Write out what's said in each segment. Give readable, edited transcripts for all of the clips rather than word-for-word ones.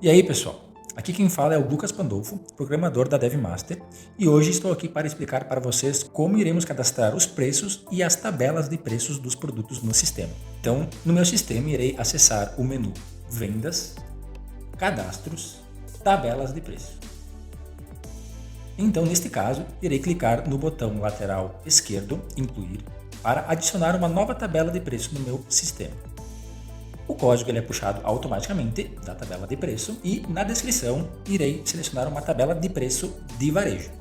E aí, pessoal? Aqui quem fala é o Lucas Pandolfo, programador da DevMaster, e hoje estou aqui para explicar para vocês como iremos cadastrar os preços e as tabelas de preços dos produtos no sistema. Então, no meu sistema, irei acessar o menu Vendas, Cadastros, Tabelas de preço. Então, neste caso, irei clicar no botão lateral esquerdo, Incluir, para adicionar uma nova tabela de preço no meu sistema. O código ele é puxado automaticamente da tabela de preço e na descrição irei selecionar uma tabela de preço de varejo.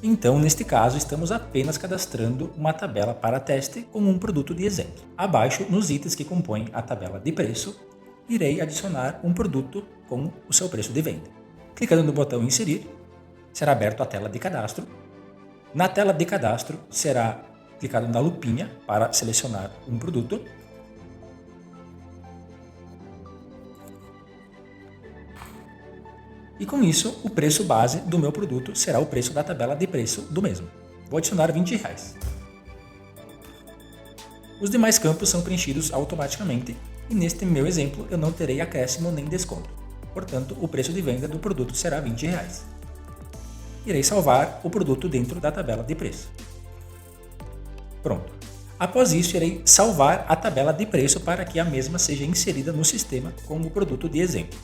Então, neste caso, estamos apenas cadastrando uma tabela para teste com um produto de exemplo. Abaixo, nos itens que compõem a tabela de preço, irei adicionar um produto com o seu preço de venda. Clicando no botão Inserir, será aberto a tela de cadastro. Na tela de cadastro, será clicado na lupinha para selecionar um produto. E com isso, o preço base do meu produto será o preço da tabela de preço do mesmo. Vou adicionar R$20. Os demais campos são preenchidos automaticamente e neste meu exemplo eu não terei acréscimo nem desconto. Portanto, o preço de venda do produto será R$20. Irei salvar o produto dentro da tabela de preço. Pronto. Após isso, irei salvar a tabela de preço para que a mesma seja inserida no sistema como produto de exemplo.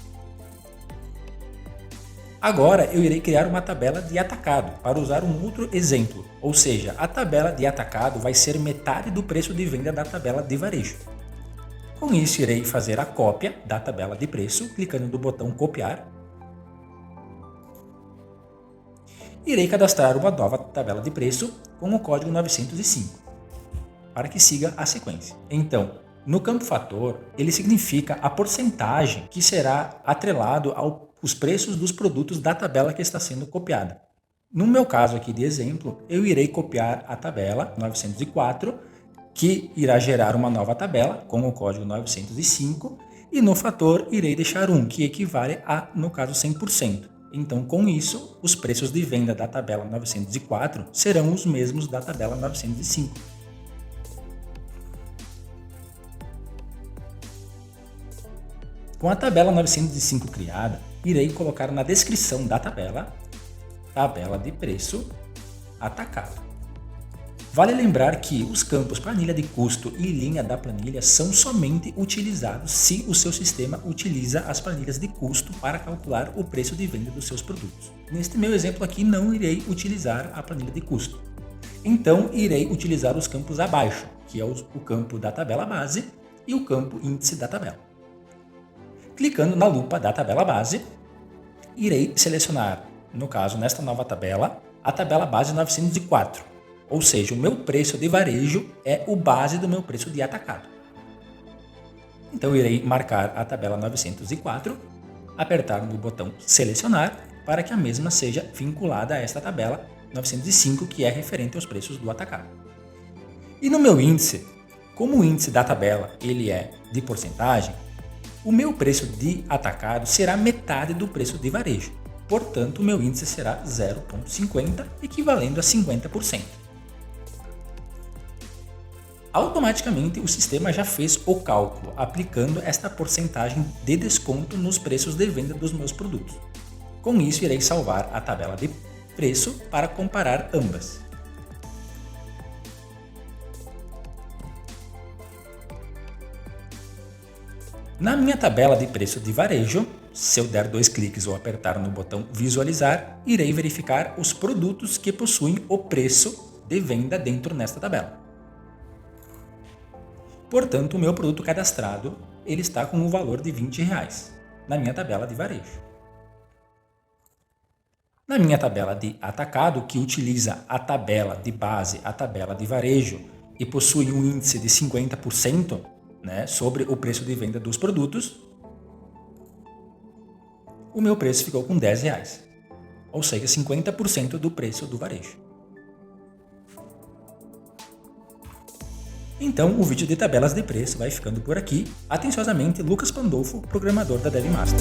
Agora, eu irei criar uma tabela de atacado para usar um outro exemplo, ou seja, a tabela de atacado vai ser metade do preço de venda da tabela de varejo. Com isso, irei fazer a cópia da tabela de preço, clicando no botão Copiar. Irei cadastrar uma nova tabela de preço com o código 905, para que siga a sequência. Então, no campo fator, ele significa a porcentagem que será atrelado aos preços dos produtos da tabela que está sendo copiada. No meu caso aqui de exemplo, eu irei copiar a tabela 904, que irá gerar uma nova tabela com o código 905, e no fator irei deixar 1, que equivale a, no caso, 100%. Então, com isso, os preços de venda da tabela 904 serão os mesmos da tabela 905. Com a tabela 905 criada, irei colocar na descrição da tabela de preço atacado. Vale lembrar que os campos planilha de custo e linha da planilha são somente utilizados se o seu sistema utiliza as planilhas de custo para calcular o preço de venda dos seus produtos. Neste meu exemplo aqui não irei utilizar a planilha de custo. Então irei utilizar os campos abaixo, que é o campo da tabela base e o campo índice da tabela. Clicando na lupa da tabela base, irei selecionar, no caso nesta nova tabela, a tabela base 904. Ou seja, o meu preço de varejo é o base do meu preço de atacado. Então, irei marcar a tabela 904, apertar no botão Selecionar, para que a mesma seja vinculada a esta tabela 905, que é referente aos preços do atacado. E no meu índice, como o índice da tabela ele é de porcentagem, o meu preço de atacado será metade do preço de varejo. Portanto, o meu índice será 0,50, equivalendo a 50%. Automaticamente, o sistema já fez o cálculo, aplicando esta porcentagem de desconto nos preços de venda dos meus produtos. Com isso, irei salvar a tabela de preço para comparar ambas. Na minha tabela de preço de varejo, se eu der 2 cliques ou apertar no botão Visualizar, irei verificar os produtos que possuem o preço de venda dentro nesta tabela. Portanto, o meu produto cadastrado ele está com o valor de R$20 na minha tabela de varejo. Na minha tabela de atacado, que utiliza a tabela de base, a tabela de varejo e possui um índice de 50%, sobre o preço de venda dos produtos, o meu preço ficou com R$10, ou seja, 50% do preço do varejo. Então, o vídeo de tabelas de preço vai ficando por aqui. Atenciosamente, Lucas Pandolfo, programador da DevMaster.